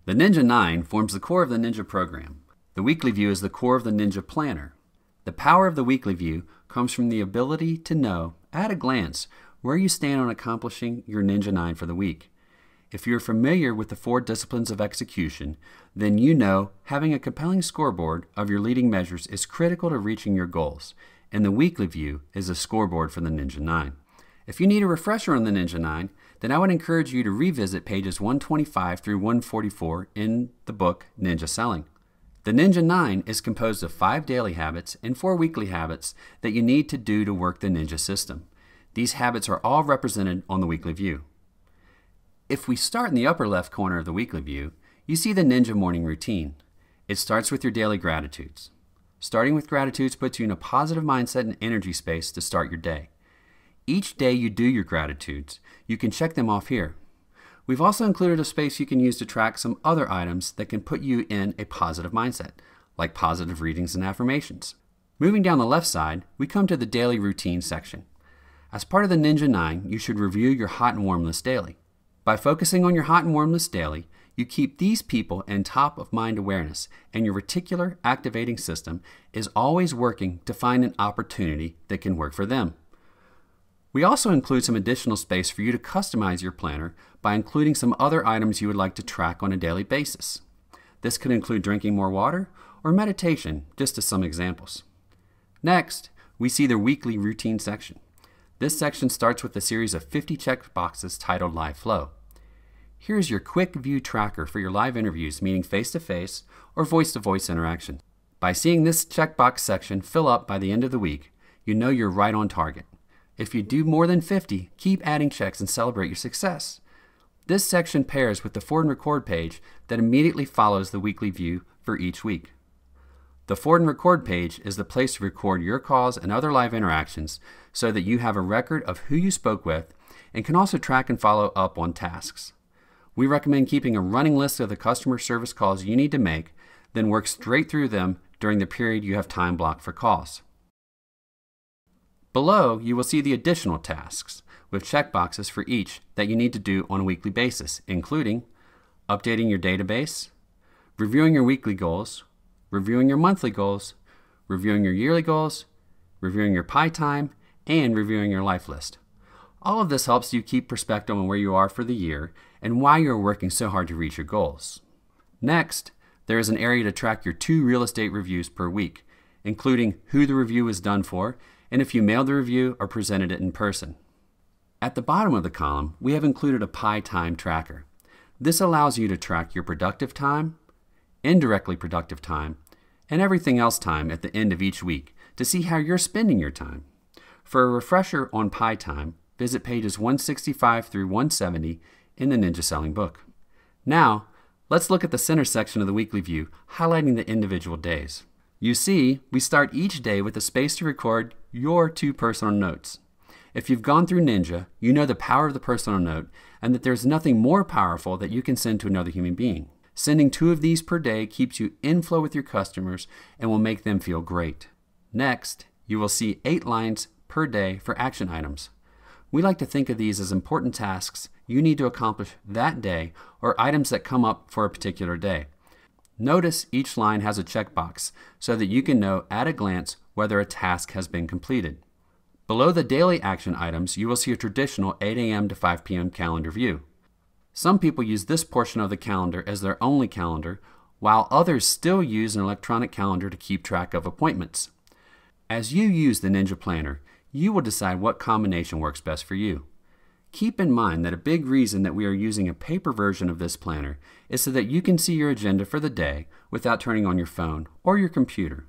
The Ninja 9 forms the core of the Ninja program. The weekly view is the core of the Ninja planner. The power of the weekly view comes from the ability to know, at a glance, where you stand on accomplishing your Ninja 9 for the week. If you're familiar with the 4 disciplines of execution, then you know having a compelling scoreboard of your leading measures is critical to reaching your goals, and the weekly view is a scoreboard for the Ninja 9. If you need a refresher on the Ninja 9, then I would encourage you to revisit pages 125 through 144 in the book Ninja Selling. The Ninja 9 is composed of 5 daily habits and 4 weekly habits that you need to do to work the Ninja system. These habits are all represented on the weekly view. If we start in the upper left corner of the weekly view, you see the Ninja morning routine. It starts with your daily gratitudes. Starting with gratitudes puts you in a positive mindset and energy space to start your day. Each day you do your gratitudes, you can check them off here. We've also included a space you can use to track some other items that can put you in a positive mindset, like positive readings and affirmations. Moving down the left side, we come to the daily routine section. As part of the Ninja 9, you should review your hot and warm list daily. By focusing on your hot and warm list daily, you keep these people in top of mind awareness, and your reticular activating system is always working to find an opportunity that can work for them. We also include some additional space for you to customize your planner by including some other items you would like to track on a daily basis. This could include drinking more water or meditation, just as some examples. Next, we see the weekly routine section. This section starts with a series of 50 check boxes titled Live Flow. Here's your quick view tracker for your live interviews, meaning face-to-face or voice-to-voice interaction. By seeing this checkbox section fill up by the end of the week, you know you're right on target. If you do more than 50, keep adding checks and celebrate your success. This section pairs with the Forward and Record page that immediately follows the weekly view for each week. The Forward and Record page is the place to record your calls and other live interactions so that you have a record of who you spoke with and can also track and follow up on tasks. We recommend keeping a running list of the customer service calls you need to make, then work straight through them during the period you have time blocked for calls. Below, you will see the additional tasks, with checkboxes for each that you need to do on a weekly basis, including updating your database, reviewing your weekly goals, reviewing your monthly goals, reviewing your yearly goals, reviewing your pie time, and reviewing your life list. All of this helps you keep perspective on where you are for the year and why you are working so hard to reach your goals. Next, there is an area to track your 2 real estate reviews per week, including who the review was done for and if you mailed the review or presented it in person. At the bottom of the column, we have included a pie time tracker. This allows you to track your productive time, indirectly productive time, and everything else time at the end of each week to see how you're spending your time. For a refresher on pie time, visit pages 165 through 170 in the Ninja Selling book. Now, let's look at the center section of the weekly view, highlighting the individual days. You see, we start each day with a space to record your 2 personal notes. If you've gone through Ninja, you know the power of the personal note and that there's nothing more powerful that you can send to another human being. Sending 2 of these per day keeps you in flow with your customers and will make them feel great. Next, you will see 8 lines per day for action items. We like to think of these as important tasks you need to accomplish that day or items that come up for a particular day. Notice each line has a checkbox so that you can know at a glance whether a task has been completed. Below the daily action items, you will see a traditional 8 a.m. to 5 p.m. calendar view. Some people use this portion of the calendar as their only calendar, while others still use an electronic calendar to keep track of appointments. As you use the Ninja Planner, you will decide what combination works best for you. Keep in mind that a big reason that we are using a paper version of this planner is so that you can see your agenda for the day without turning on your phone or your computer.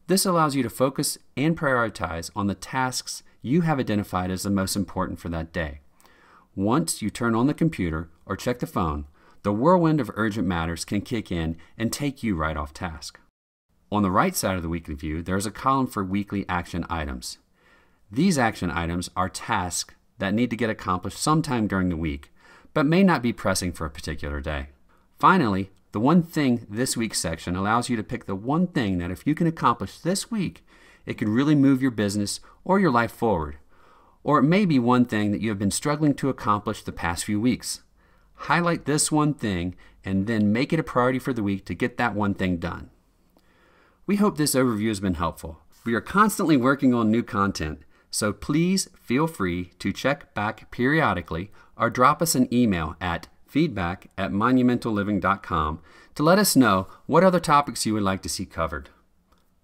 This allows you to focus and prioritize on the tasks you have identified as the most important for that day. Once you turn on the computer or check the phone, the whirlwind of urgent matters can kick in and take you right off task. On the right side of the weekly view, there is a column for weekly action items. These action items are tasks that need to get accomplished sometime during the week, but may not be pressing for a particular day. Finally, the One Thing This Week section allows you to pick the one thing that if you can accomplish this week, it could really move your business or your life forward. Or it may be one thing that you have been struggling to accomplish the past few weeks. Highlight this one thing and then make it a priority for the week to get that one thing done. We hope this overview has been helpful. We are constantly working on new content, so please feel free to check back periodically or drop us an email at feedback@monumentalliving.com to let us know what other topics you would like to see covered.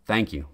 Thank you.